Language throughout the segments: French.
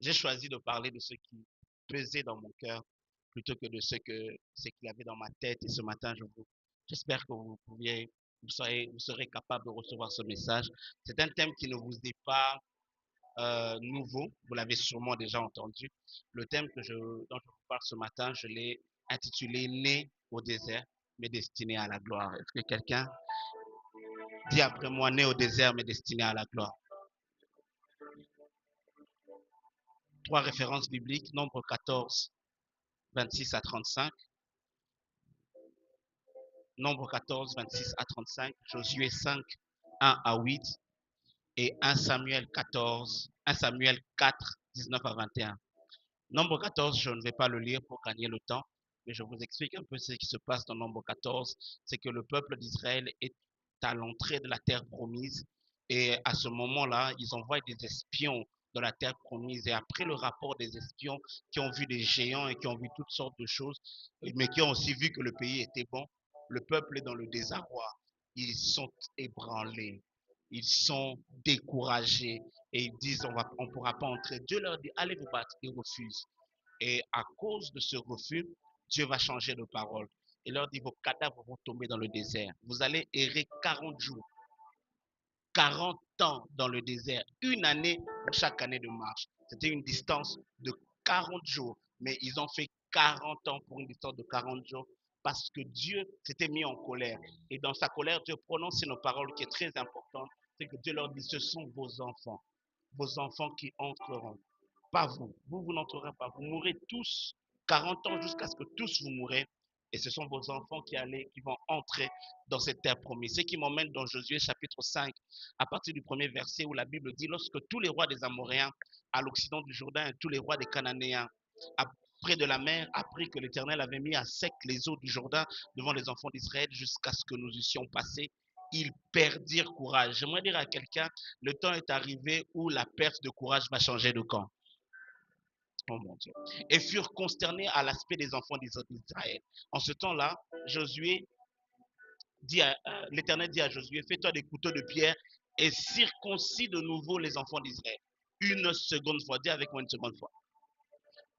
J'ai choisi de parler de ce qui pesait dans mon cœur plutôt que de ce qu'il y avait dans ma tête. Et ce matin, j'espère que vous serez capable de recevoir ce message. C'est un thème qui ne vous est pas nouveau. Vous l'avez sûrement déjà entendu. Le thème dont je vous parle ce matin, je l'ai intitulé Né au désert, mais destiné à la gloire. Est-ce que quelqu'un dit après moi, né au désert, mais destiné à la gloire? Trois références bibliques, Nombre 14, 26 à 35. Nombre 14, 26 à 35, Josué 5, 1 à 8 et 1 Samuel 14, 1 Samuel 4, 19 à 21. Nombre 14, je ne vais pas le lire pour gagner le temps, mais je vous explique un peu ce qui se passe dans Nombre 14. C'est que le peuple d'Israël est à l'entrée de la terre promise et à ce moment-là, ils envoient des espions dans la terre promise et après le rapport des espions qui ont vu des géants et qui ont vu toutes sortes de choses, mais qui ont aussi vu que le pays était bon, le peuple est dans le désarroi. Ils sont ébranlés, ils sont découragés et ils disent on ne pourra pas entrer. Dieu leur dit allez vous battre, ils refusent. Et à cause de ce refus, Dieu va changer de parole. Il leur dit vos cadavres vont tomber dans le désert. Vous allez errer 40 jours, 40 ans dans le désert, une année pour chaque année de marche. C'était une distance de 40 jours, mais ils ont fait 40 ans pour une distance de 40 jours parce que Dieu s'était mis en colère. Et dans sa colère, Dieu prononce une parole qui est très importante, c'est que Dieu leur dit, ce sont vos enfants qui entreront, pas vous. Vous n'entrerez pas. Vous mourrez tous, 40 ans jusqu'à ce que tous vous mourrez. Et ce sont vos enfants qui vont entrer dans cette terre promise. Ce qui m'emmène dans Josué chapitre 5, à partir du premier verset où la Bible dit, lorsque tous les rois des Amoréens à l'occident du Jourdain et tous les rois des Cananéens près de la mer apprirent que l'Éternel avait mis à sec les eaux du Jourdain devant les enfants d'Israël jusqu'à ce que nous eussions passé, ils perdirent courage. J'aimerais dire à quelqu'un, le temps est arrivé où la perte de courage va changer de camp. Oh mon Dieu. Et furent consternés à l'aspect des enfants d'Israël. En ce temps-là, Josué l'Éternel dit à Josué, fais-toi des couteaux de pierre et circoncis de nouveau les enfants d'Israël. Une seconde fois, dis avec moi une seconde fois.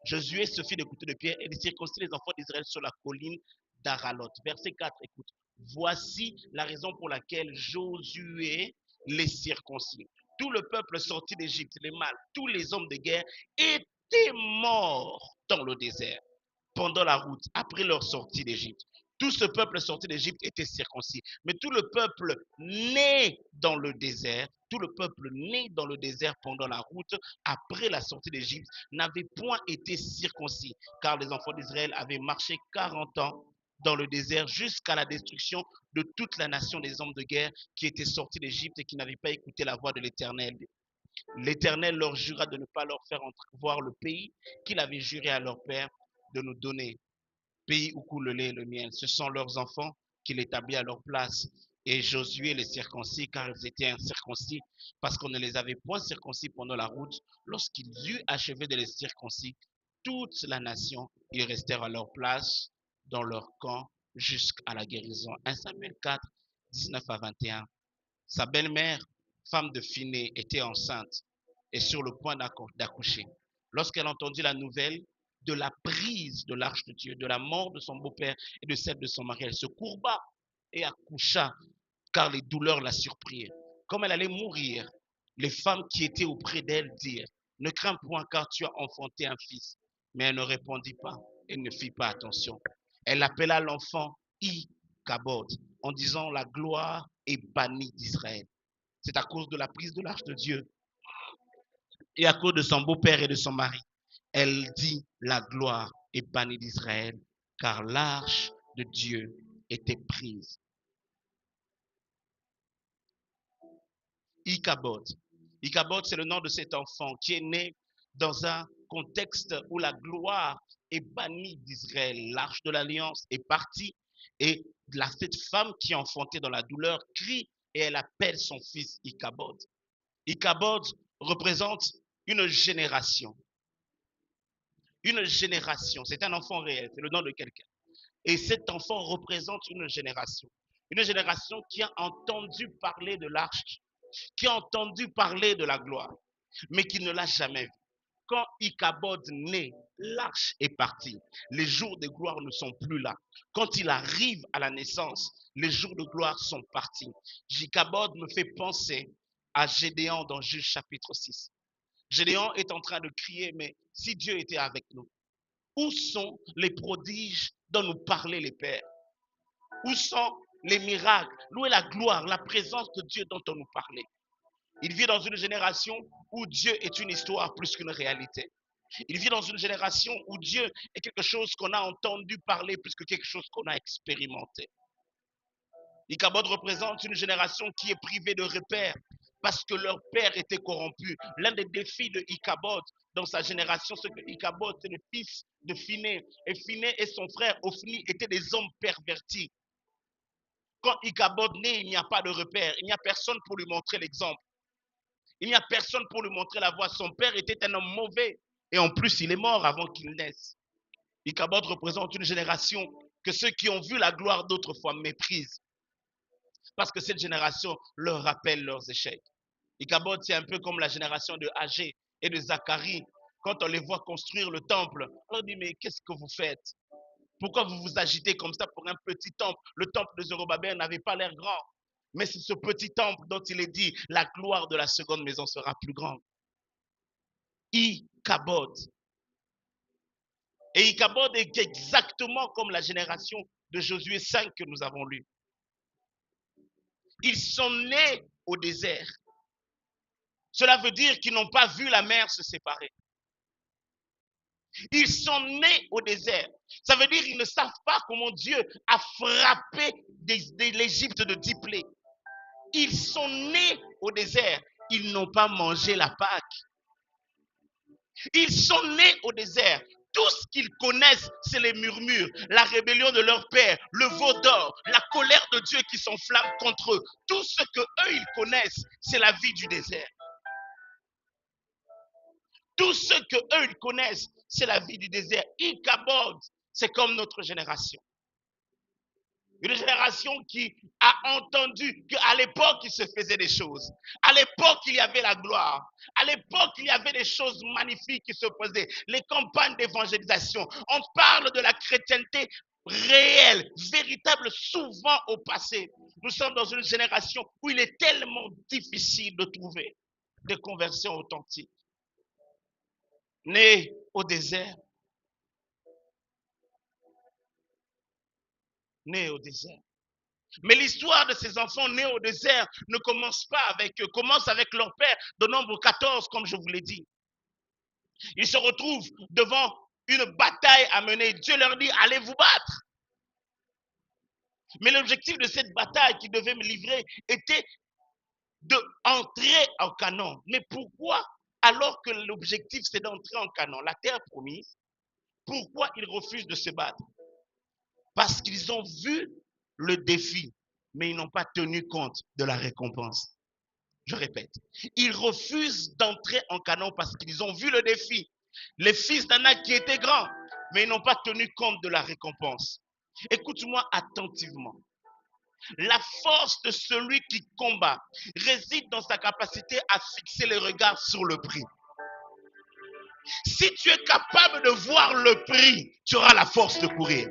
Josué se fit des couteaux de pierre et il circoncis les enfants d'Israël sur la colline d'Aralot. Verset 4, écoute. Voici la raison pour laquelle Josué les circoncis. Tout le peuple sorti d'Égypte, les mâles, tous les hommes de guerre étaient morts dans le désert pendant la route, après leur sortie d'Égypte. Tout ce peuple sorti d'Égypte était circoncis. Mais tout le peuple né dans le désert, tout le peuple né dans le désert pendant la route, après la sortie d'Égypte, n'avait point été circoncis, car les enfants d'Israël avaient marché 40 ans dans le désert jusqu'à la destruction de toute la nation des hommes de guerre qui étaient sortis d'Égypte et qui n'avaient pas écouté la voix de l'Éternel. L'Éternel leur jura de ne pas leur faire voir le pays qu'il avait juré à leur père de nous donner, pays où coule le lait et le miel. Ce sont leurs enfants qu'il établit à leur place. Et Josué les circoncis, car ils étaient incirconcis, parce qu'on ne les avait point circoncis pendant la route. Lorsqu'ils eurent achevé de les circoncis, toute la nation, ils restèrent à leur place, dans leur camp, jusqu'à la guérison. 1 Samuel 4, 19 à 21. Sa belle-mère, femme de Phiné, était enceinte et sur le point d'accoucher. Lorsqu'elle entendit la nouvelle de la prise de l'arche de Dieu, de la mort de son beau-père et de celle de son mari, elle se courba et accoucha, car les douleurs la surprirent. Comme elle allait mourir, les femmes qui étaient auprès d'elle dirent, ne crains point car tu as enfanté un fils. Mais elle ne répondit pas et ne fit pas attention. Elle appela l'enfant Ichabod en disant, la gloire est bannie d'Israël. C'est à cause de la prise de l'arche de Dieu et à cause de son beau-père et de son mari. Elle dit, la gloire est bannie d'Israël, car l'arche de Dieu était prise. Ichabod. Ichabod, c'est le nom de cet enfant qui est né dans un contexte où la gloire est bannie d'Israël. L'arche de l'alliance est partie et cette femme qui est enfantée dans la douleur crie et elle appelle son fils Ichabod. Ichabod représente une génération. Une génération, c'est un enfant réel, c'est le nom de quelqu'un. Et cet enfant représente une génération. Une génération qui a entendu parler de l'arche, qui a entendu parler de la gloire. mais qui ne l'a jamais vu. Quand Ichabod naît, l'arche est partie. Les jours de gloire ne sont plus là. Quand il arrive à la naissance, les jours de gloire sont partis. Ichabod me fait penser à Gédéon dans Juge chapitre 6. Gédéon est en train de crier, mais si Dieu était avec nous, où sont les prodiges dont nous parlaient les pères? Où sont les miracles? Où est la gloire, la présence de Dieu dont on nous parlait? Il vit dans une génération où Dieu est une histoire plus qu'une réalité. Il vit dans une génération où Dieu est quelque chose qu'on a entendu parler plus que quelque chose qu'on a expérimenté. Ichabod représente une génération qui est privée de repères parce que leur père était corrompu. L'un des défis de Ichabod dans sa génération, c'est que Ichabod est le fils de Phiné. Et Phiné et son frère Ophni étaient des hommes pervertis. Quand Ichabod naît, il n'y a pas de repère. Il n'y a personne pour lui montrer l'exemple. Il n'y a personne pour lui montrer la voie. Son père était un homme mauvais. Et en plus, il est mort avant qu'il naisse. Ichabod représente une génération que ceux qui ont vu la gloire d'autrefois méprisent. Parce que cette génération leur rappelle leurs échecs. Ichabod, c'est un peu comme la génération de Agé et de Zacharie. Quand on les voit construire le temple, on leur dit, mais qu'est-ce que vous faites? Pourquoi vous vous agitez comme ça pour un petit temple? Le temple de Zorobabel n'avait pas l'air grand. Mais c'est ce petit temple dont il est dit, la gloire de la seconde maison sera plus grande. Ichabod. Et Ichabod est exactement comme la génération de Josué 5 que nous avons lu. Ils sont nés au désert. Cela veut dire qu'ils n'ont pas vu la mer se séparer. Ils sont nés au désert. Ça veut dire qu'ils ne savent pas comment Dieu a frappé l'Égypte de 10 plaies. Ils sont nés au désert. Ils n'ont pas mangé la Pâque. Ils sont nés au désert. Tout ce qu'ils connaissent, c'est les murmures, la rébellion de leur père, le veau d'or, la colère de Dieu qui s'enflamme contre eux. Tout ce que eux ils connaissent, c'est la vie du désert. Tout ce que eux ils connaissent, c'est la vie du désert. Ichabod, c'est comme notre génération. Une génération qui a entendu qu'à l'époque, il se faisait des choses. À l'époque, il y avait la gloire. À l'époque, il y avait des choses magnifiques qui se faisaient. Les campagnes d'évangélisation. On parle de la chrétienté réelle, véritable, souvent au passé. Nous sommes dans une génération où il est tellement difficile de trouver des conversions authentiques. Nés au désert. Nés au désert. Mais l'histoire de ces enfants nés au désert ne commence pas avec eux, commence avec leur père de Nombre 14, comme je vous l'ai dit. Ils se retrouvent devant une bataille à mener. Dieu leur dit, allez vous battre. Mais l'objectif de cette bataille qu'ils devaient me livrer était d'entrer en Canaan. Mais pourquoi, alors que l'objectif c'est d'entrer en Canaan, la terre promise, pourquoi ils refusent de se battre? Parce qu'ils ont vu le défi, mais ils n'ont pas tenu compte de la récompense. Je répète, ils refusent d'entrer en Canaan parce qu'ils ont vu le défi. Les fils d'Anak qui étaient grands, mais ils n'ont pas tenu compte de la récompense. Écoute-moi attentivement. La force de celui qui combat réside dans sa capacité à fixer les regards sur le prix. Si tu es capable de voir le prix, tu auras la force de courir.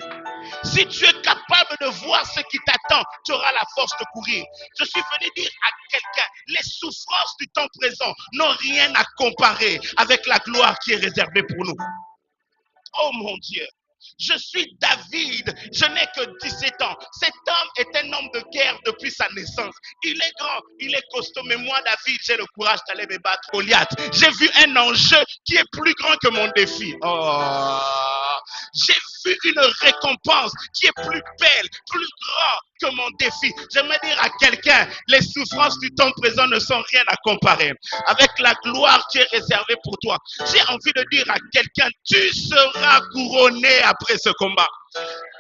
Si tu es capable de voir ce qui t'attend, tu auras la force de courir. Je suis venu dire à quelqu'un, les souffrances du temps présent n'ont rien à comparer avec la gloire qui est réservée pour nous. Oh mon Dieu! Je suis David, je n'ai que 17 ans. Cet homme est un homme de guerre depuis sa naissance. Il est grand, il est costaud, mais moi, David, j'ai le courage d'aller me battre Goliath. J'ai vu un enjeu qui est plus grand que mon défi. Oh. J'ai vu une récompense qui est plus belle, plus grande que mon défi. J'aimerais dire à quelqu'un, les souffrances du temps présent ne sont rien à comparer avec la gloire qui est réservée pour toi. J'ai envie de dire à quelqu'un, tu seras couronné après ce combat.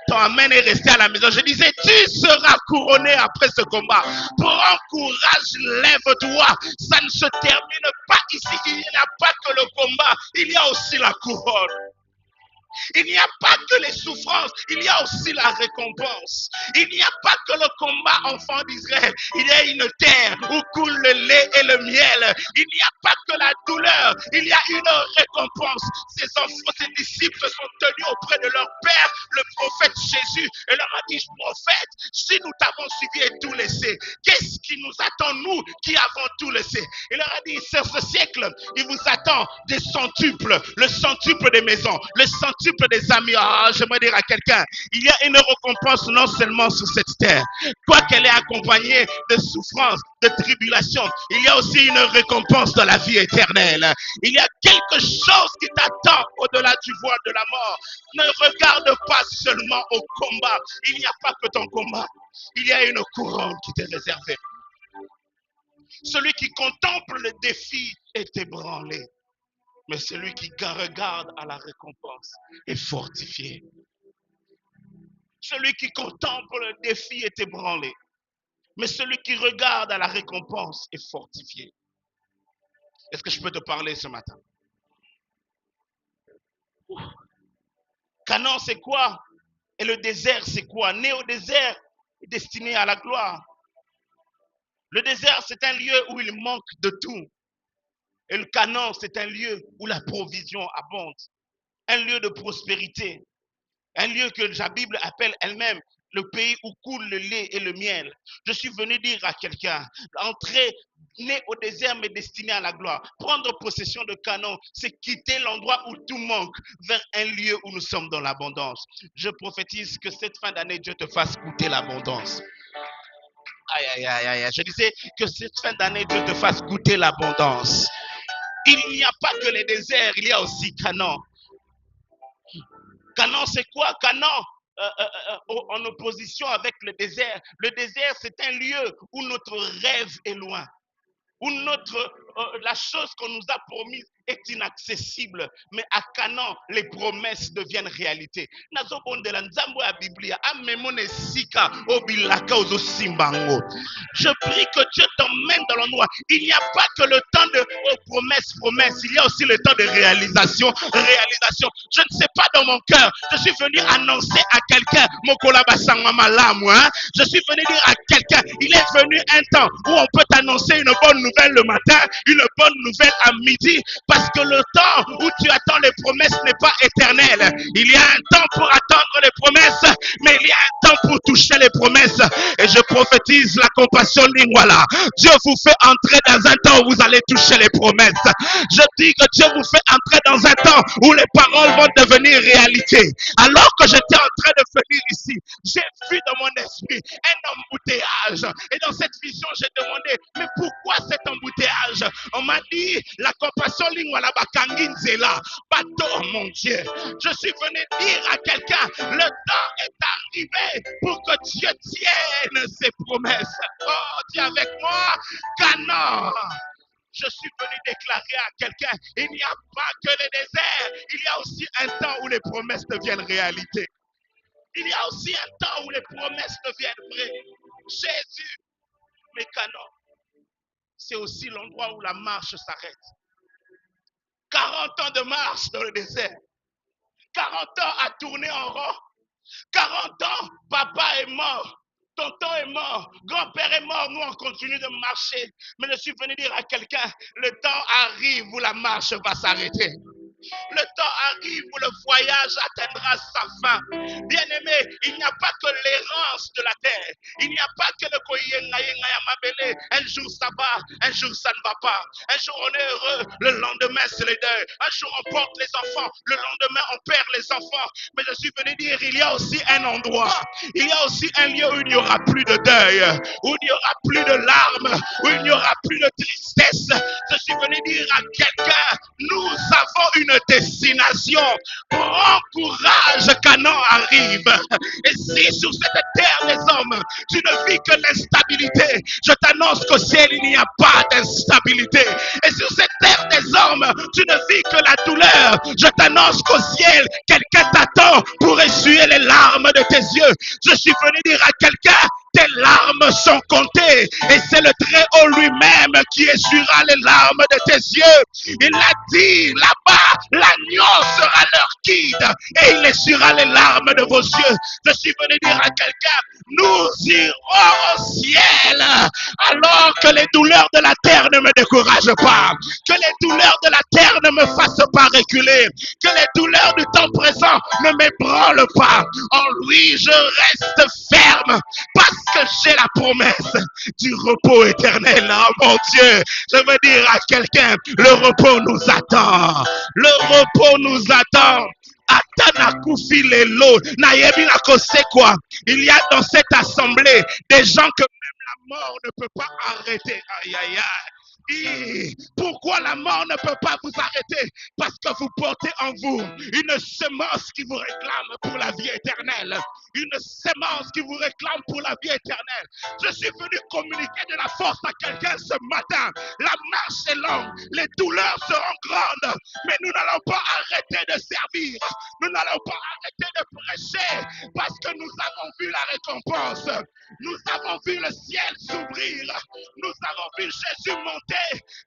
Ton amen est resté à la maison. Je disais, tu seras couronné après ce combat. Prends courage, lève-toi. Ça ne se termine pas ici. Il n'y a pas que le combat, il y a aussi la couronne. Il n'y a pas que les souffrances, il y a aussi la récompense. Il n'y a pas que le combat, enfant d'Israël. Il y a une terre où coule le lait et le miel. Il n'y a pas que la douleur, il y a une récompense. Ces enfants, ces disciples se sont tenus auprès de leur père, le prophète Jésus, et leur a dit, prophète, si nous t'avons suivi et tout laissé, qu'est-ce qui nous attend, nous qui avons tout laissé? Il leur a dit, sur ce siècle, il vous attend des centuples, le centuple des maisons, le centuple des amis. Ah, j'aimerais dire à quelqu'un, il y a une récompense non seulement sur cette terre, quoiqu'elle est accompagnée de souffrances, de tribulations, il y a aussi une récompense dans la vie éternelle. Il y a quelque chose qui t'attend au-delà du voile de la mort. Ne regarde pas seulement au combat. Il n'y a pas que ton combat. Il y a une couronne qui t'est réservée. Celui qui contemple le défi est ébranlé. Mais celui qui regarde à la récompense est fortifié. Celui qui contemple le défi est ébranlé. Mais celui qui regarde à la récompense est fortifié. Est-ce que je peux te parler ce matin? Canaan, c'est quoi? Et le désert, c'est quoi? Né au désert, destiné à la gloire. Le désert, c'est un lieu où il manque de tout. Et le Canaan, c'est un lieu où la provision abonde. Un lieu de prospérité. Un lieu que la Bible appelle elle-même le pays où coule le lait et le miel. Je suis venu dire à quelqu'un, entrer, né au désert mais destiné à la gloire. Prendre possession de Canaan, c'est quitter l'endroit où tout manque vers un lieu où nous sommes dans l'abondance. Je prophétise que cette fin d'année, Dieu te fasse goûter l'abondance. Aïe, aïe, aïe, aïe. Je disais que cette fin d'année, Dieu te fasse goûter l'abondance. Il n'y a pas que les déserts, il y a aussi Canaan. Canaan, c'est quoi? Canaan, en opposition avec le désert. Le désert, c'est un lieu où notre rêve est loin. Où la chose qu'on nous a promise est inaccessible. Mais à Canaan, les promesses deviennent réalité. Je prie que Dieu t'emmène dans l'endroit. Il n'y a pas que le temps de promesses. Il y a aussi le temps de réalisation. Je ne sais pas dans mon cœur. Je suis venu annoncer à quelqu'un. Je suis venu dire à quelqu'un. Il est venu un temps où on peut t'annoncer une bonne nouvelle le matin, une bonne nouvelle à midi, parce que le temps où tu attends les promesses n'est pas éternel. Il y a un temps pour attendre les promesses, mais il y a un temps pour toucher les promesses. Et je prophétise la compassion lingwala. Dieu vous fait entrer dans un temps où vous allez toucher les promesses. Je dis que Dieu vous fait entrer dans un temps où les paroles vont devenir réalité. Alors que j'étais en train de venir ici, j'ai vu dans mon esprit un embouteillage. Et dans cette vision, j'ai demandé, mais pourquoi cet embouteillage? On m'a dit, la compassion lingwala bakanginzela. Bateau, mon Dieu. Je suis venu dire à quelqu'un, le temps est arrivé pour que Dieu tienne ses promesses. Oh, dis avec moi, Canaan. Je suis venu déclarer à quelqu'un, il n'y a pas que le désert, il y a aussi un temps où les promesses deviennent réalité. Il y a aussi un temps où les promesses deviennent vraies. Jésus, mais Canaan, c'est aussi l'endroit où la marche s'arrête. 40 ans de marche dans le désert. 40 ans à tourner en rond. 40 ans, papa est mort. Tonton est mort, grand-père est mort, nous on continue de marcher. Mais je suis venu dire à quelqu'un, le temps arrive où la marche va s'arrêter. Le temps arrive où le voyage atteindra sa fin. Bien-aimé, il n'y a pas que l'errance de la terre. Il n'y a pas que le koyenga. Un jour ça va, un jour ça ne va pas. Un jour on est heureux, le lendemain c'est le deuil. Un jour on porte les enfants, le lendemain on perd les enfants. Mais je suis venu dire, il y a aussi un endroit, il y a aussi un lieu où il n'y aura plus de deuil, où il n'y aura plus de larmes, où il n'y aura plus de tristesse. Je suis venu dire à quelqu'un, nous avons une destination. Prends courage, Canaan arrive. Et si sur cette terre des hommes, tu ne vis que l'instabilité, je t'annonce qu'au ciel, il n'y a pas d'instabilité. Et sur cette terre des hommes, tu ne vis que la douleur, je t'annonce qu'au ciel, quelqu'un t'attend pour essuyer les larmes de tes yeux. Je suis venu dire à quelqu'un, tes larmes sont comptées et c'est le Très-Haut lui-même qui essuiera les larmes de tes yeux. Il a dit là-bas, L'agneau sera leur guide et il essuiera les larmes de vos yeux. Je suis venu dire à quelqu'un, nous irons au ciel alors que les douleurs de la terre ne me découragent pas, que les douleurs de la terre ne me fassent pas reculer, que les douleurs du temps présent ne m'ébranlent pas. En lui, je reste ferme parce que j'ai la promesse du repos éternel. Oh mon Dieu, je veux dire à quelqu'un, le repos nous attend. Le repos nous attend. Atanakufi lelo, nayebi nakose quoi. Il y a dans cette assemblée des gens que même la mort ne peut pas arrêter. Aïe aïe aïe. Pourquoi la mort ne peut pas vous arrêter? Parce que vous portez en vous une semence qui vous réclame pour la vie éternelle. Une semence qui vous réclame pour la vie éternelle. Je suis venu communiquer de la force à quelqu'un ce matin. La marche est longue, les douleurs seront grandes, mais nous n'allons pas arrêter de servir. Nous n'allons pas arrêter de prêcher parce que nous avons vu la récompense. Nous avons vu le ciel s'ouvrir. Nous avons vu Jésus monter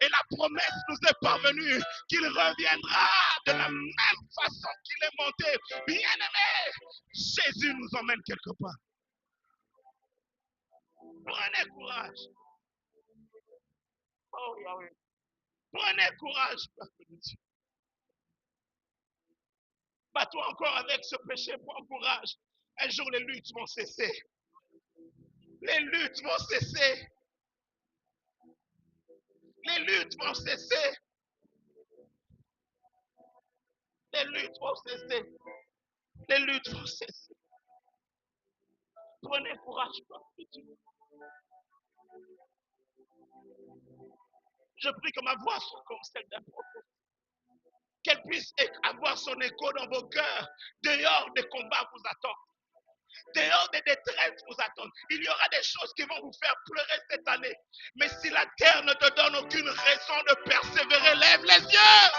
et la promesse nous est parvenue qu'il reviendra de la même façon qu'il est monté. Bien-aimé, Jésus nous emmène quelque part. Prenez courage. Oh, Yahweh. Prenez courage, peuple de Dieu. Bats-toi encore avec ce péché, prends courage. Un jour, les luttes vont cesser. Les luttes vont cesser. Les luttes vont cesser. Les luttes vont cesser. Les luttes vont cesser. Prenez courage, peuple de Dieu. Je prie que ma voix soit comme celle d'un prophète. Qu'elle puisse avoir son écho dans vos cœurs. Dehors des combats vous attendent. Dehors des détresses vous attendent. Il y aura des choses qui vont vous faire pleurer cette année. Mais si la terre ne te donne aucune raison de persévérer, lève les yeux.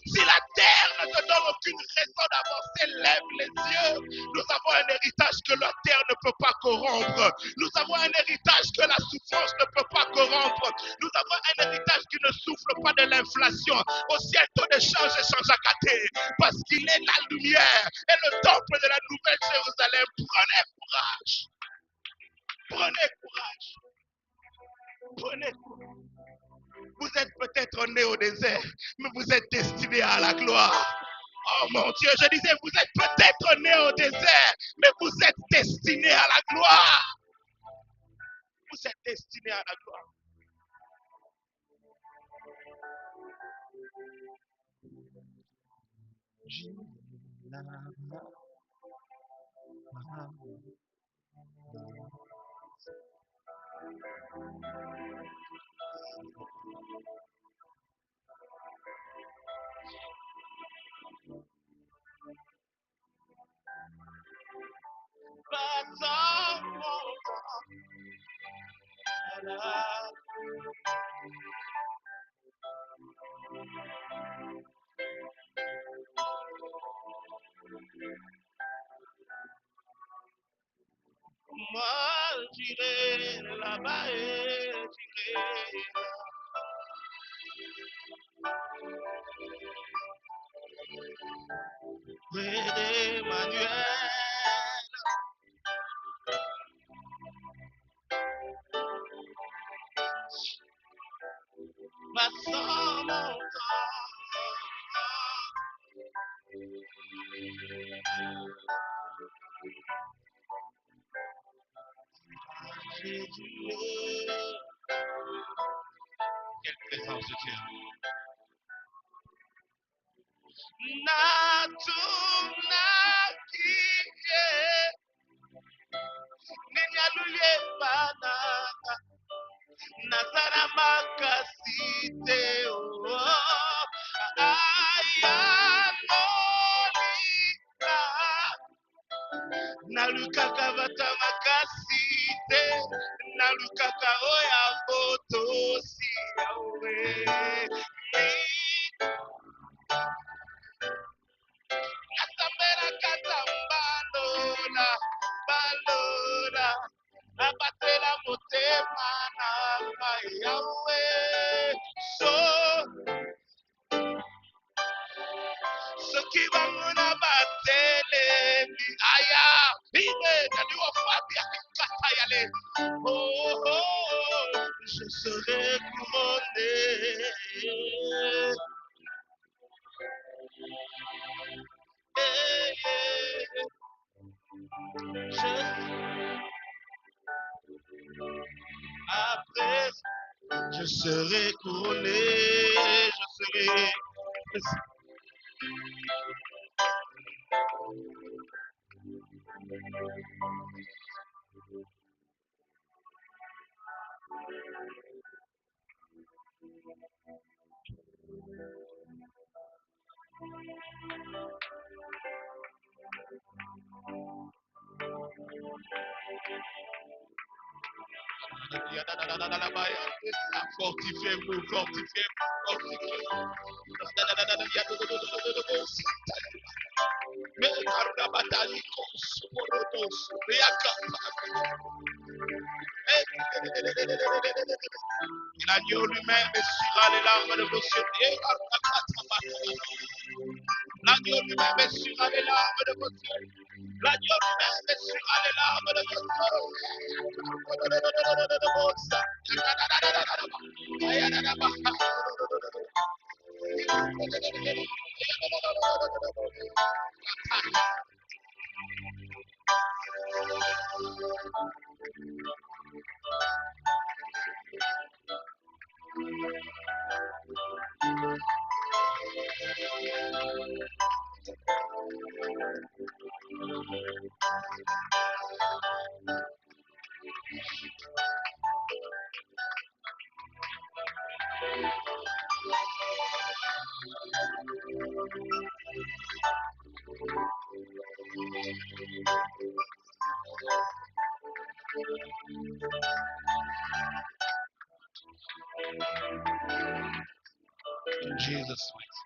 Si la terre ne te donne aucune raison d'avancer, lève les yeux. Nous avons un héritage que la terre ne peut pas corrompre. Nous avons un héritage que la souffrance ne peut pas corrompre. Nous avons un héritage qui ne souffre pas de l'inflation. Au ciel, taux d'échange échange à côté. Parce qu'il est la lumière et le temple de la nouvelle Jérusalem. Prenez courage. Prenez courage. Prenez courage. Vous êtes peut-être né au désert, mais vous êtes destiné à la gloire. Oh mon Dieu, je disais, vous êtes peut-être né au désert, mais vous êtes destiné à la gloire. Vous êtes destiné à la gloire. Moi, j'irai là-bas et j'irai. Près d'Emmanuel. Ma sang montant. Jésus. Quelle présence de Dieu. Natunakije ninyaluye banaka nazara makasite ayanolika nalukaka bata makasite nalukaka oya botosi yawe Katambera katambalola, balola, abatela motema na Yahweh. So, Kibamuna batelemi aya ine kadiwa fabia katayale. Oh, je serai couronné. Après, je serai couronné. Je serai. Fortifiez-vous, fortifiez-vous, fortifiez-vous. L'agneau lui-même essuiera les larmes de vos yeux. L'agneau lui-même essuiera les larmes de vos yeux. L'agneau lui-même essuiera les larmes de vos In Jesus' mighty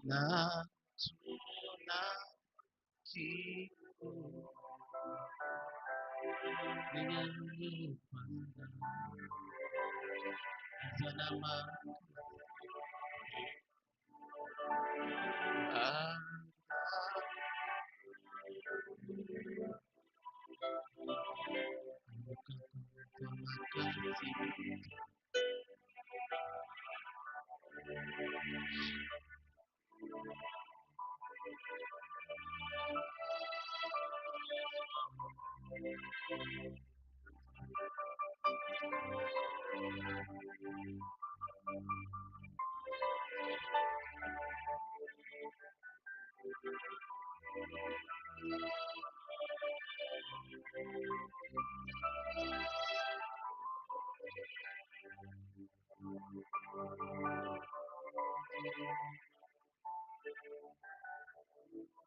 Na tunaki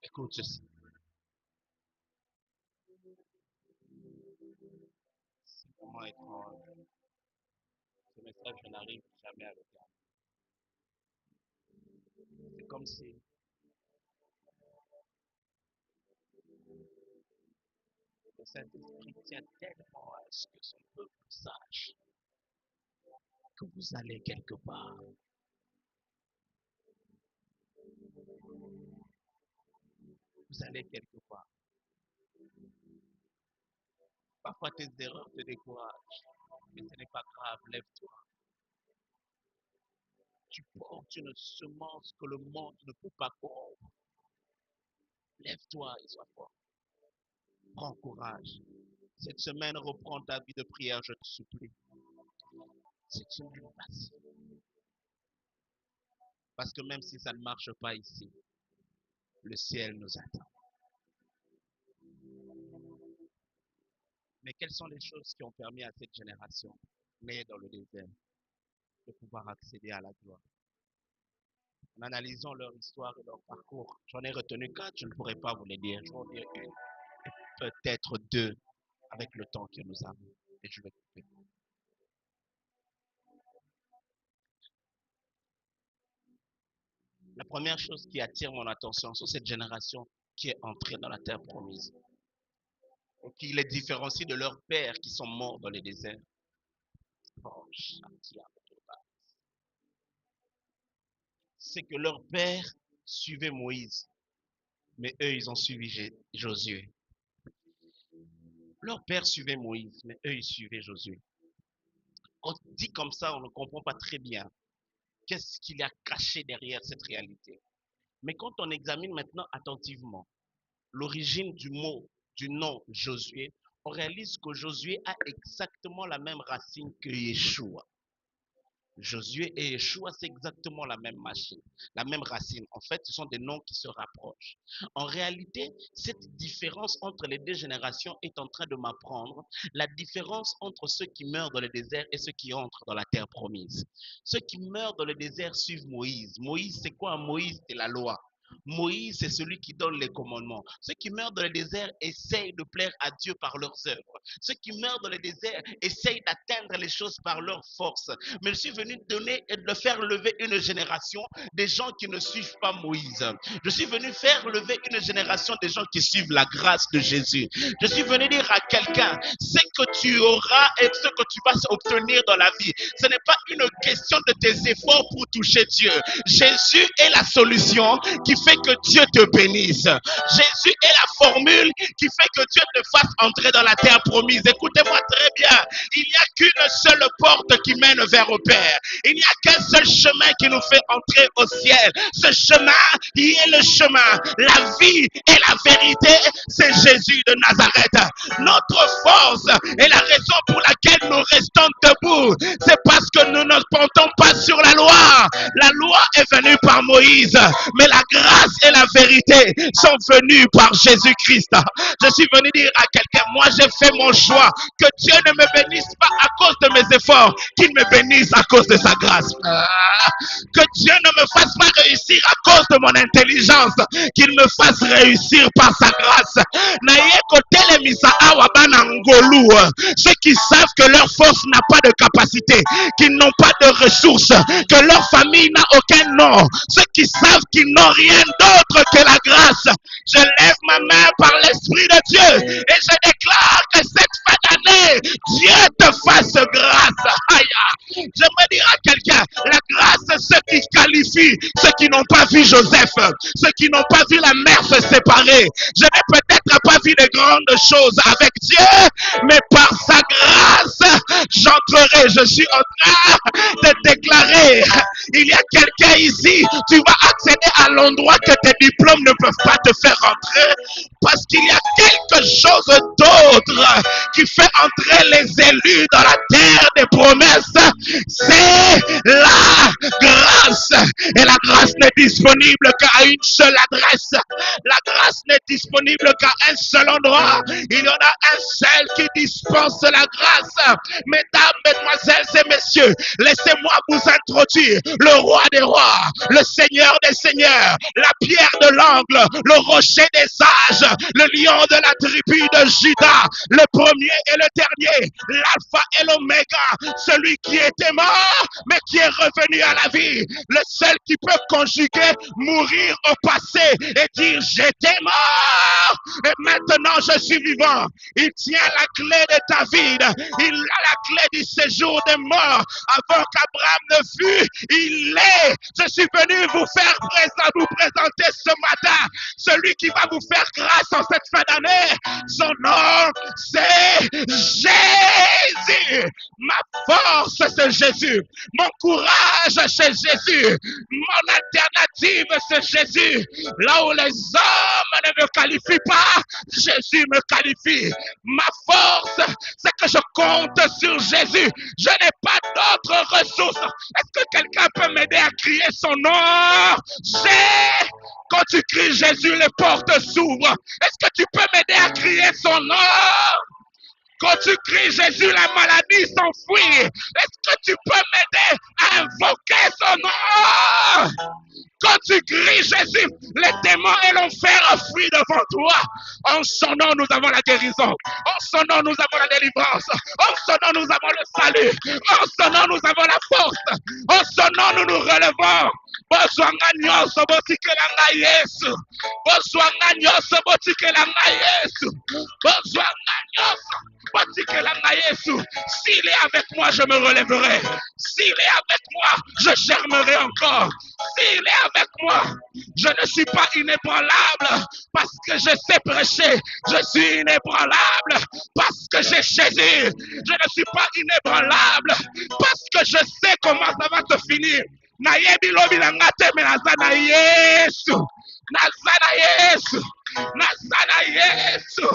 Écoute ceci. C'est vraiment étrange. Ce message, je n'arrive jamais à le faire. C'est comme si le Saint-Esprit tient tellement à ce que son peuple sache que vous allez quelque part. Vous allez quelque part. Parfois tes erreurs te découragent. Mais ce n'est pas grave, lève-toi. Tu portes une semence que le monde ne peut pas corrompre. Lève-toi et sois fort. Prends courage. Cette semaine, reprends ta vie de prière, je te supplie. C'est une passe. Parce que même si ça ne marche pas ici, le ciel nous attend. Mais quelles sont les choses qui ont permis à cette génération, née dans le désert, de pouvoir accéder à la gloire? En analysant leur histoire et leur parcours, j'en ai retenu 4, je ne pourrais pas vous les dire. Je vais en dire une, peut-être 2, avec le temps que nous avons. Et je vais couper. La première chose qui attire mon attention, c'est cette génération qui est entrée dans la terre promise. Et qui les différencie de leurs pères qui sont morts dans les déserts. C'est que leur père suivait Moïse, mais eux, ils ont suivi Josué. Leur père suivait Moïse, mais eux, ils suivaient Josué. On dit comme ça, on ne comprend pas très bien qu'est-ce qu'il y a caché derrière cette réalité. Mais quand on examine maintenant attentivement l'origine du mot, du nom Josué, on réalise que Josué a exactement la même racine que Yeshua. Josué et Yeshua, c'est exactement la même machine, la même racine. En fait, ce sont des noms qui se rapprochent. En réalité, cette différence entre les deux générations est en train de m'apprendre la différence entre ceux qui meurent dans le désert et ceux qui entrent dans la terre promise. Ceux qui meurent dans le désert suivent Moïse. Moïse, c'est quoi? Moïse, c'est la loi. Moïse, c'est celui qui donne les commandements. Ceux qui meurent dans le désert essayent de plaire à Dieu par leurs œuvres. Ceux qui meurent dans le désert essayent d'atteindre les choses par leur force. Mais je suis venu donner et de faire lever une génération des gens qui ne suivent pas Moïse. Je suis venu faire lever une génération des gens qui suivent la grâce de Jésus. Je suis venu dire à quelqu'un, ce que tu auras et ce que tu vas obtenir dans la vie, ce n'est pas une question de tes efforts pour toucher Dieu. Jésus est la solution qui fait que Dieu te bénisse. Jésus est la formule qui fait que Dieu te fasse entrer dans la terre promise. Écoutez-moi très bien. Il n'y a qu'une seule porte qui mène vers le Père. Il n'y a qu'un seul chemin qui nous fait entrer au ciel. Ce chemin, il est le chemin. La vie et la vérité, c'est Jésus de Nazareth. Notre force et la raison pour laquelle nous restons debout, c'est parce que nous ne comptons pas sur la loi. La loi est venue par Moïse, mais la grâce et la vérité sont venues par Jésus-Christ. Je suis venu dire à quelqu'un, moi j'ai fait mon choix, que Dieu ne me bénisse pas à cause de mes efforts, qu'il me bénisse à cause de sa grâce. Que Dieu ne me fasse pas réussir à cause de mon intelligence, qu'il me fasse réussir par sa grâce. Ceux qui savent que leur force n'a pas de capacité, qu'ils n'ont pas de ressources, que leur famille n'a aucun nom, ceux qui savent qu'ils n'ont rien d'autre que la grâce. Je lève ma main par l'Esprit de Dieu et je déclare que cette fin d'année, Dieu te fasse grâce. J'aimerais dire à quelqu'un, la grâce, c'est ceux qui qualifient, ceux qui n'ont pas vu Joseph, ceux qui n'ont pas vu la mère se séparer. Je n'ai peut-être pas vu de grandes choses avec Dieu, mais par sa grâce, j'entrerai. Je suis en train de déclarer, il y a quelqu'un ici, tu vas accéder à l'endroit que tes diplômes ne peuvent pas te faire entrer, parce qu'il y a quelque chose d'autre qui fait entrer les élus dans la terre des promesses. C'est la grâce. Et la grâce n'est disponible qu'à une seule adresse. La grâce n'est disponible qu'à un seul endroit. Il y en a un seul qui dispense la grâce. Mesdames, mesdemoiselles et messieurs, laissez-moi vous introduire le roi des rois, le seigneur des seigneurs, la pierre de l'angle, le rocher des sages, le lion de la tribu de Juda, le premier et le dernier, l'alpha et l'oméga, celui qui était mort mais qui est revenu à la vie, le seul qui peut conjuguer mourir au passé et dire j'étais mort et maintenant je suis vivant. Il tient la clé de David, il a la clé du séjour des morts. Avant qu'Abraham ne fût, il il est. Je suis venu vous présenter ce matin celui qui va vous faire grâce en cette fin d'année. Son nom, c'est Jésus. Ma force, c'est Jésus. Mon courage, c'est Jésus. Mon alternative, c'est Jésus. Là où les hommes ne me qualifient pas, Jésus me qualifie. Ma force, c'est que je compte sur Jésus. Je n'ai pas d'autres ressources. Est-ce que quelqu'un peut m'aider à crier son nom? Quand tu cries Jésus, les portes s'ouvrent. Est-ce que tu peux m'aider à crier son nom? Quand tu cries Jésus, la maladie s'enfuit. Est-ce que tu peux m'aider à invoquer son nom? Quand tu cries Jésus, les démons et l'enfer fuient devant toi. En son nom, nous avons la guérison. En son nom, nous avons la délivrance. En son nom, nous avons le salut. En son nom, nous avons la force. En son nom, nous nous relevons. Bozwanga nyonso botikelanga Yesu. Bozwanga nyonso botikelanga Yesu. Bozwanga nyonso botikelanga Yesu. S'il est avec moi, je me relèverai. S'il est avec moi, je germerai encore. S'il est avec moi, je ne suis pas inébranlable parce que je sais prêcher. Je suis inébranlable parce que j'ai Jésus. Je ne suis pas inébranlable parce que je sais comment ça va se finir. Nayebi lobi na ngate me nazana Yesu. Nazana Yesu. Nazana Yesu.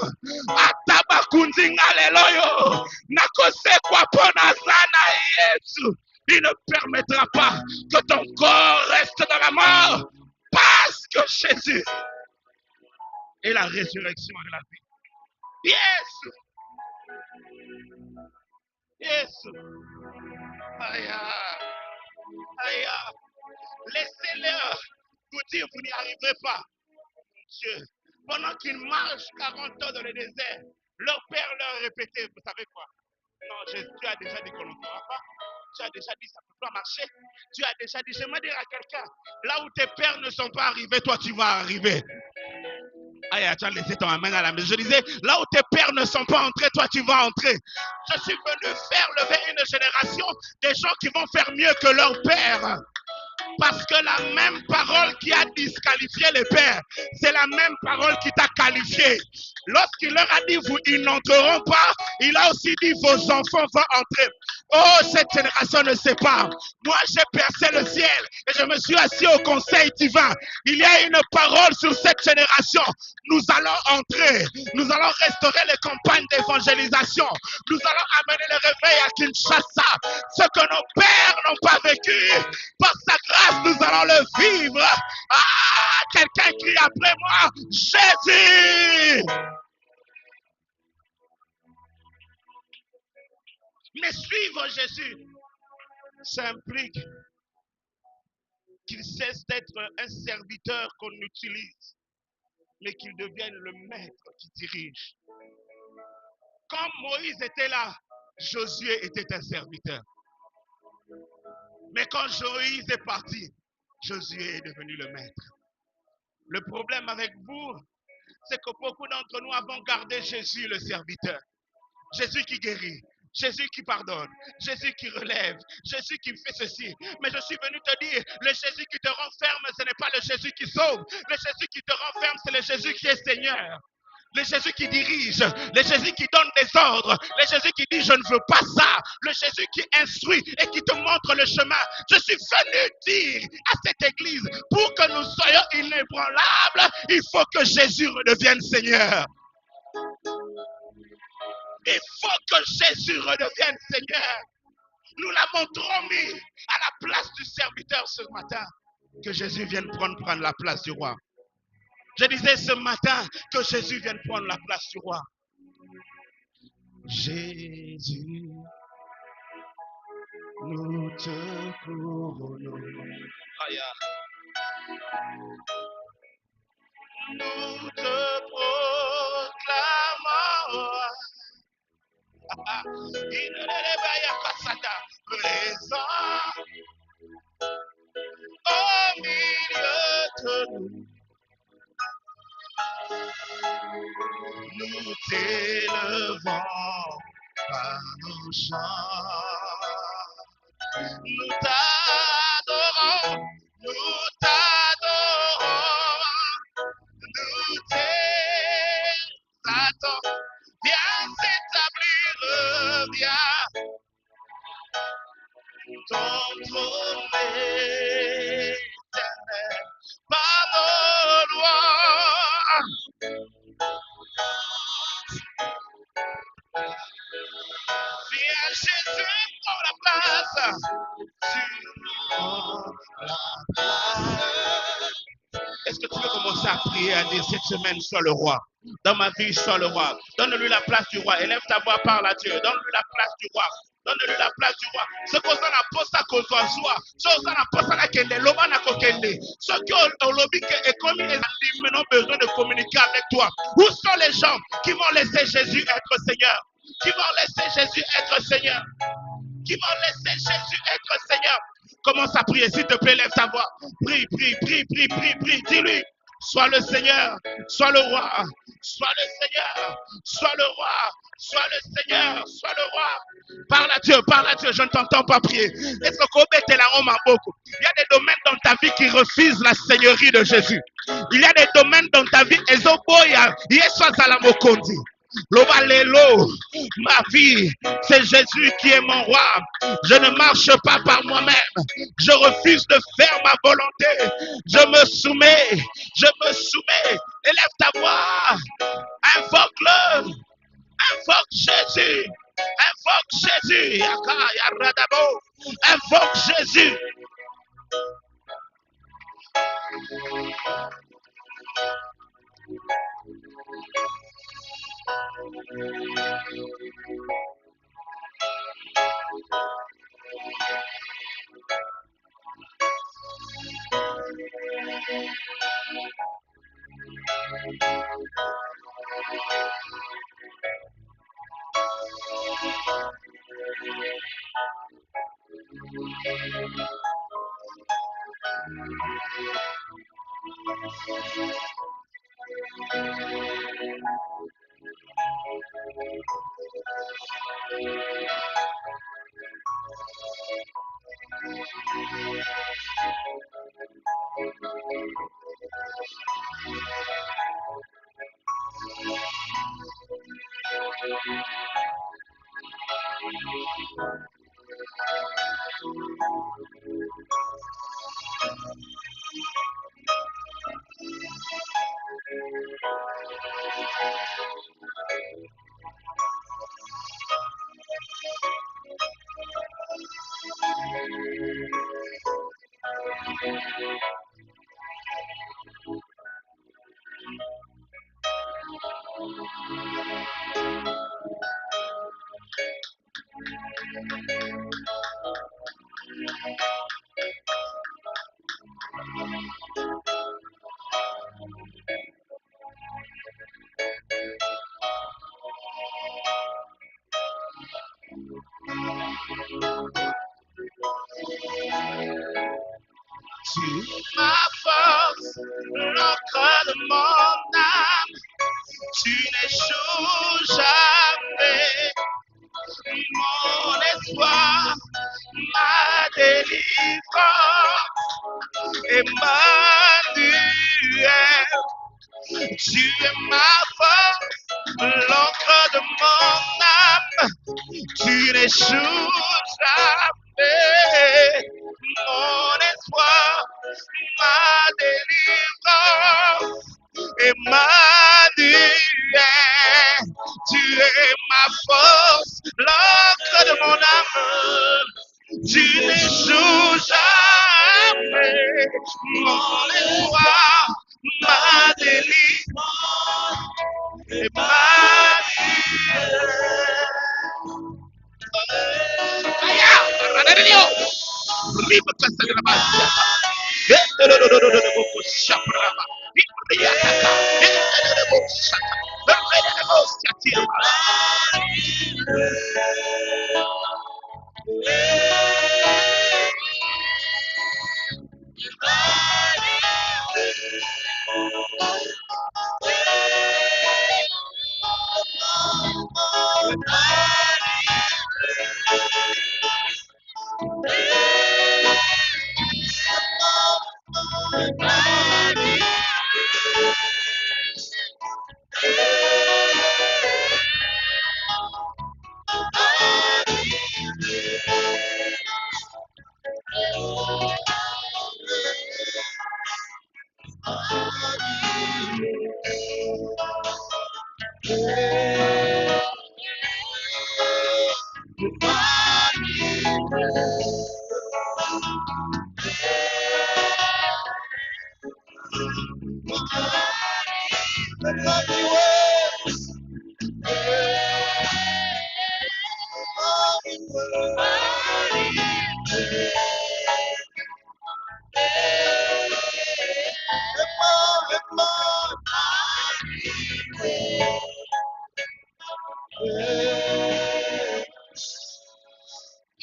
Ataba kundinga leloyo. Nakose kwa po nazana Yesu. Il ne permettra pas que ton corps reste dans la mort parce que Jésus est la résurrection et la vie. Yes. Yes. Aïe. Aïe. Laissez-le vous dire, vous n'y arriverez pas. Dieu, pendant qu'ils marchent 40 ans dans le désert, leur père leur répétait, vous savez quoi? Non, tu as déjà dit qu'on ne pourra pas. Tu as déjà dit ça ne peut pas marcher. Tu as déjà dit, j'aimerais dire à quelqu'un, là où tes pères ne sont pas arrivés, toi tu vas arriver. Aïe, tu as laissé ton main à la maison. Je disais, là où tes pères ne sont pas entrés, toi tu vas entrer. Je suis venu faire lever une génération des gens qui vont faire mieux que leur père. Parce que la même parole qui a disqualifié les pères, c'est la même parole qui t'a qualifié. Lorsqu'il leur a dit, ils n'entreront pas, il a aussi dit, vos enfants vont entrer. Oh, cette génération ne sait pas. Moi, j'ai percé le ciel et je me suis assis au conseil divin. Il y a une parole sur cette génération. Nous allons entrer. Nous allons restaurer les campagnes d'évangélisation. Nous allons amener le réveil à Kinshasa. Ce que nos pères n'ont pas vécu, par sa grâce, nous allons le vivre. Ah, quelqu'un crie après moi, Jésus! Mais suivre Jésus, ça implique qu'il cesse d'être un serviteur qu'on utilise, mais qu'il devienne le maître qui dirige. Quand Moïse était là, Josué était un serviteur. Mais quand Moïse est parti, Josué est devenu le maître. Le problème avec vous, c'est que beaucoup d'entre nous avons gardé Jésus le serviteur. Jésus qui guérit, Jésus qui pardonne, Jésus qui relève, Jésus qui fait ceci. Mais je suis venu te dire, le Jésus qui te renferme, ce n'est pas le Jésus qui sauve. Le Jésus qui te renferme, c'est le Jésus qui est Seigneur. Le Jésus qui dirige, le Jésus qui donne des ordres, le Jésus qui dit je ne veux pas ça, le Jésus qui instruit et qui te montre le chemin. Je suis venu dire à cette église, pour que nous soyons inébranlables, il faut que Jésus redevienne Seigneur. Il faut que Jésus redevienne Seigneur. Nous l'avons trop mis à la place du serviteur ce matin. Que Jésus vienne prendre la place du roi. Je disais ce matin que Jésus vienne prendre la place du roi. Jésus, nous te couronnons. Nous te proclamons. Présent au milieu de nous. Nous t'élevons par nos chants. Nous t'adorons nous t'adorons, nous t'exaltons. Viens s'établir, viens ton trône éternel par nos lois. Viens Jésus pour la place. Tu prends la place. Est-ce que tu veux commencer à prier, à dire cette semaine, sois le roi. Dans ma vie, sois le roi. Donne-lui la place du roi. Élève ta voix, parle à Dieu. Donne-lui la place du roi. Donne-lui la place du roi. Ce qu'on a posé à cause de soi. Ce qu'on a posé à kende. L'homme n'a qu'au kende. Ce qui ont lobby et comme ils ont besoin de communiquer avec toi. Où sont les gens qui vont laisser Jésus être Seigneur? Qui vont laisser Jésus être Seigneur? Qui vont laisser Jésus être Seigneur? Commence à prier, s'il te plaît, lève ta voix. Prie, prie, prie, prie, prie, prie. Dis-lui, sois le Seigneur, sois le roi, sois le Seigneur, sois le roi, sois le Seigneur, sois le roi. Parle à Dieu, je ne t'entends pas prier. Est-ce que Kobete la Roma beaucoup? Il y a des domaines dans ta vie qui refusent la seigneurie de Jésus. Il y a des domaines dans ta vie, Ezoboya, Yeswa Zalamokondi. Lobalelo, ma vie, c'est Jésus qui est mon roi. Je ne marche pas par moi-même. Je refuse de faire ma volonté. Je me soumets. Je me soumets. Élève ta voix. Invoque-le. Invoque Jésus. Invoque Jésus. Yaka, yaradabo. Invoque Jésus. Tu es ma force, l'encre de mon âme. Tu n'échoues jamais. Mon espoir, ma délivrance, Emmanuel. Tu es ma force, l'encre de mon âme. Tu n'échoues jamais. Mon espoir, ma délivrance, Emmanuel. Tu es ma force, l'encre de mon âme. Tu n'échoues jamais. Mon espoir, ma délivrance, Emmanuel.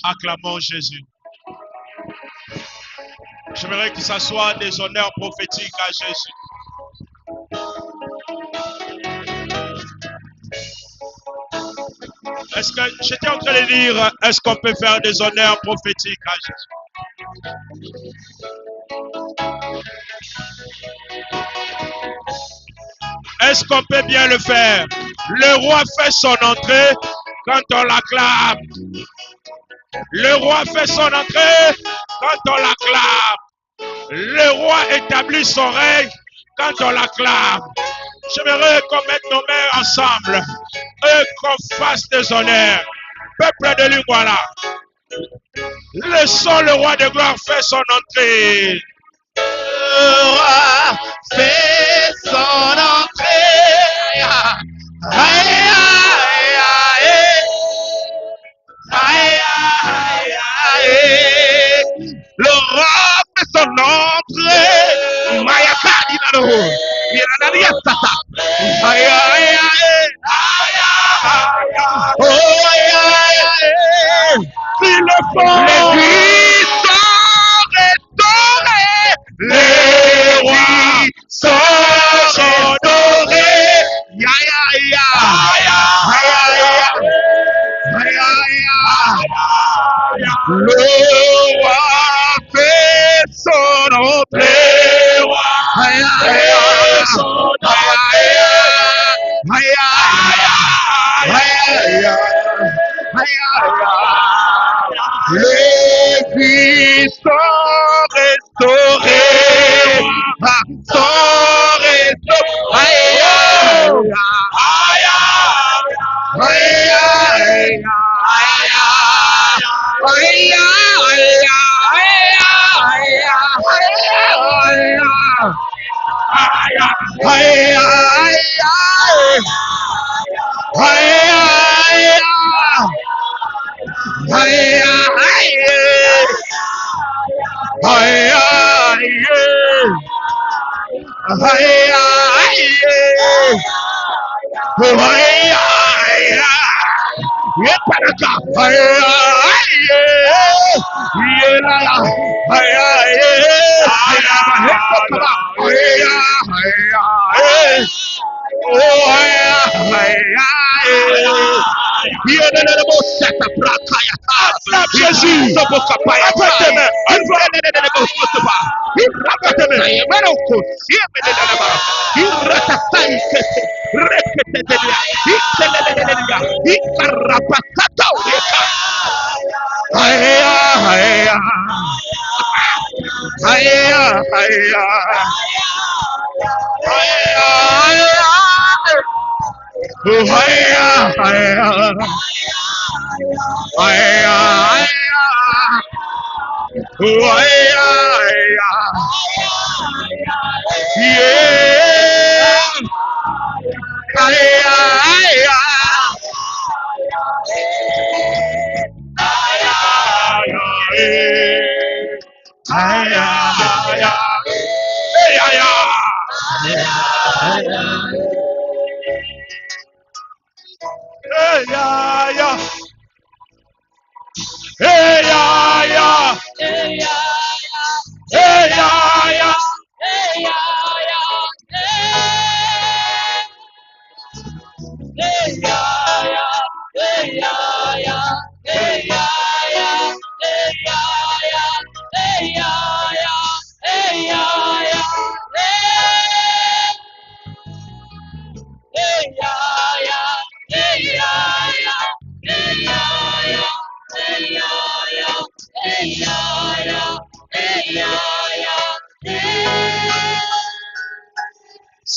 Acclamons Jésus. J'aimerais que ça soit des honneurs prophétiques à Jésus. Est-ce que j'étais en train de dire, est-ce qu'on peut faire des honneurs prophétiques à Jésus? Est-ce qu'on peut bien le faire? Le roi fait son entrée quand on l'acclame. Le roi fait son entrée quand on l'acclame. Le roi établit son règne quand on l'acclame. J'aimerais qu'on mette nos mains ensemble et qu'on fasse des honneurs. Peuple de l'Iguala, laissons le roi de gloire faire son entrée. Le roi fait son entrée. Aïe, aïe, aïe. Aïe, aïe, aïe. Le roi fait son entrée. Maya Kadinado. Aïe, aïe, aïe. Oh, aïe, aïe, aïe. S'il le faut, Les vies sont restaurées. Les vies sont restaurées. Ya, ya, ya. Ya, ya, ya. Le roi fait son entrée. Les vies sont restaurées. Sont Jésus,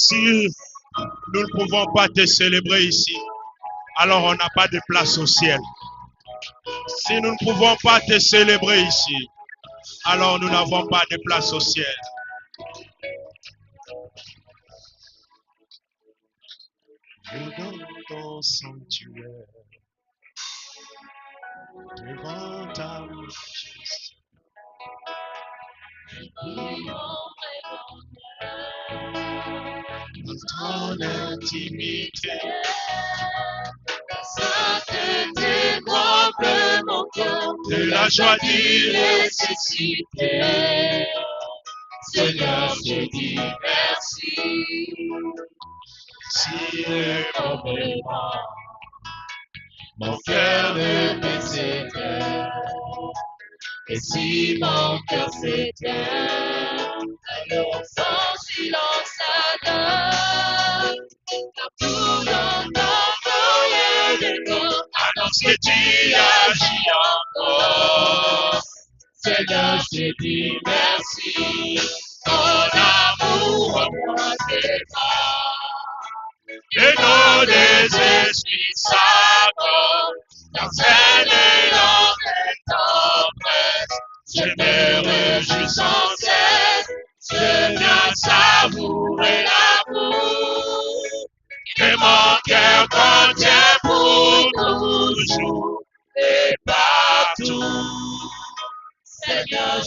Si nous ne pouvons pas te célébrer ici, alors on n'a pas de place au ciel. Si nous ne pouvons pas te célébrer ici, alors nous n'avons pas de place au ciel. Dans ton sanctuaire, devant ta majesté, dans ton intimité, Sainteté, comble mon cœur de la joie d'y ressusciter. Seigneur, je dis merci. si Complètement, mon cœur ne peut s'éteindre. Et si mon cœur s'éteint, alors sans silence adore. Car tout l'entendre de nous annonce que tu agis encore. Seigneur, je dis merci. Ton amour remplit tes pas. et nos des esprits Sacre, t'enseigne dans ton presse. Je me réjouis sans cesse, je viens savourer l'amour que mon cœur contient pour toujours et partout. Seigneur,